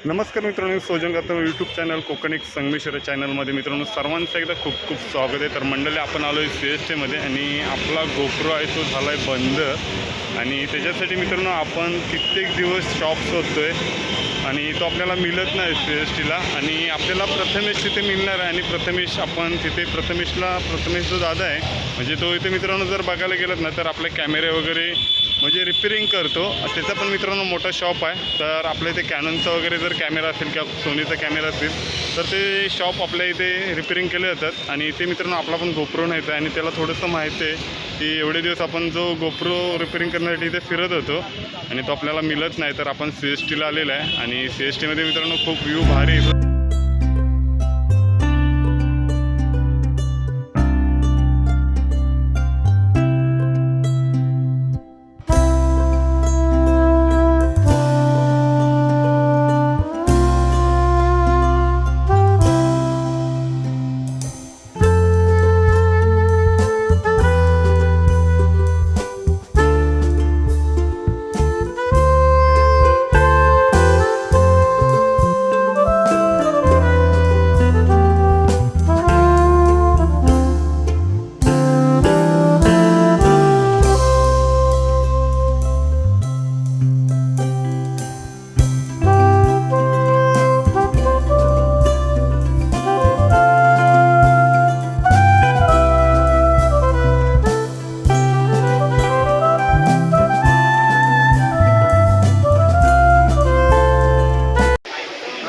नमस्कार मित्रांनो, सोजन गातो यूट्यूब चॅनल कोकणिक संगमेश्वर चॅनलमध्ये मित्रांनो सर्वांचं एकदा खूप खूप स्वागत आहे. तर मंडळी आपण आलो आहे CSTमध्ये आणि आपला गोप्रो आहे तो झाला आहे बंद आणि त्याच्यासाठी मित्रांनो आपण कित्येक दिवस शॉप शोधतो आहे आणि तो आपल्याला मिळत नाही CSTला आणि आपल्याला प्रथमेश तिथे मिळणार आहे. आणि प्रथमेश आपण तिथे प्रथमेश जो दादा आहे म्हणजे तो इथे मित्रांनो जर बघायला गेलात ना तर आपले कॅमेरे वगैरे म्हणजे रिपेरिंग करतो. त्याचा पण मित्रांनो मोठा शॉप आहे. तर आपल्या इथे कॅननचा वगैरे जर कॅमेरा असेल किंवा सोनीचा कॅमेरा असेल तर ते शॉप आपल्या इथे रिपेरिंग केले जातात. आणि इथे मित्रांनो आपला पण गोप्रो न्यायचा आहे आणि त्याला थोडंसं माहिती आहे की एवढे दिवस आपण जो गोप्रो रिपेरिंग करण्यासाठी इथे फिरत होतो आणि तो आपल्याला मिळत नाही. तर आपण CSTला आलेला आहे आणि CSTमध्ये मित्रांनो खूप व्ह्यू भारी आहे.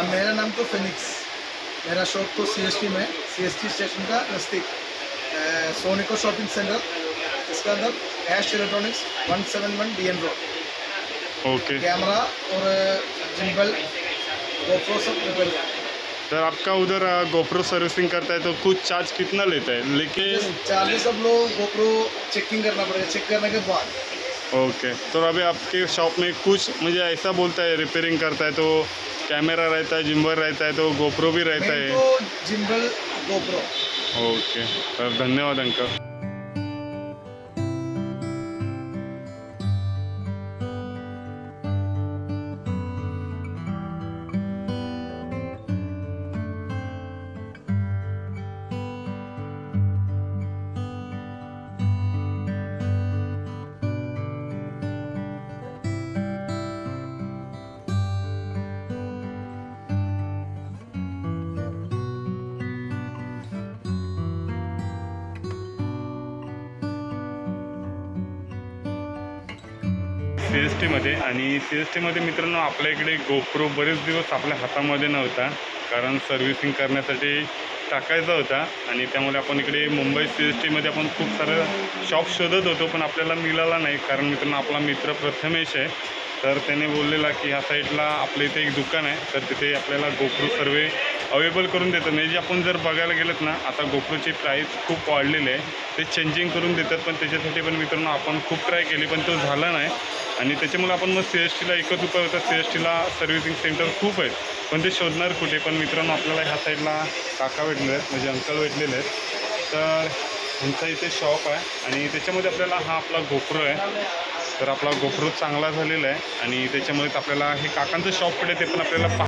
मेरा नाम तो फिनिक्स, मेरा शॉप तो CST में, CST स्टेशन का नज़दीक सोनिको शॉपिंग सेंटर, इसका अंदर Ash electronics 171 DN road. Okay, camera और जिम्बल गोप्रो सब रिपेयर. तर आपका उधर गोप्रो सर्विसिंग करता है तो कुछ चार्ज कितना लेता है लेकिन? चार्जेस सब लोग गोप्रो चेकिंग करना पड़ेगा, चेक करने के बाद. ओके, तो अभी आपके शॉप में कुछ मुझे ऐसा बोलता है रिपेयरिंग करता है तो कैमरा रहता है, जिम्बर रहता है, तो गोप्रो भी रहता मेन है. तो जिम्बल गोप्रो. ओके, तर धन्यवाद अंकल. CSTमध्ये आणि CSTमध्ये मित्रांनो आपल्या इकडे गोप्रो बरेच दिवस आपल्या हातामध्ये नव्हता कारण सर्व्हिसिंग करण्यासाठी टाकायचा होता आणि त्यामुळे आपण इकडे मुंबई CSTमध्ये आपण खूप सारं शॉप शोधत होतो पण आपल्याला मिळाला नाही. कारण मित्रांनो आपला मित्र प्रथमेश आहे तर त्याने बोललेला की ह्या साईडला आपल्या इथे एक दुकान आहे तर तिथे आपल्याला गोप्रो सर्व अवेलेबल करून देतात. म्हणजे आपण जर बघायला गेलं ना आता गोप्रोची प्राईस खूप वाढलेली आहे, ते चेंजिंग करून देतात. पण त्याच्यासाठी पण मित्रांनो आपण खूप ट्राय केली पण तो झाला नाही आणि त्याच्यामुळे आपण मग CSTला एकच उपाय होता. CSTला सर्व्हिसिंग सेंटर खूप आहेत पण ते शोधणार कुठे. पण मित्रांनो आपल्याला ह्या साईडला काका भेटलेले आहेत म्हणजे अंकल भेटलेले आहेत तर ह्यांचा इथे शॉप आहे आणि त्याच्यामध्ये आपल्याला हा आपला गोप्रो आहे तर आपला गोप्रो चांगला झालेला आहे आणि त्याच्यामुळेच आपल्याला हे काकांचं शॉप कुठे ते पण आपल्याला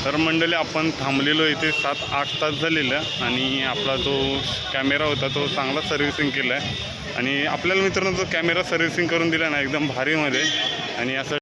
तर मंडळी आपण थांबलेलो इथे 7-8 तास झालेलं आणि आपला जो कॅमेरा होता तो चांगला सर्व्हिसिंग केला आहे आणि आपल्याला मित्रांनो जो कॅमेरा सर्व्हिसिंग करून दिला ना एकदम भारीमध्ये आणि असं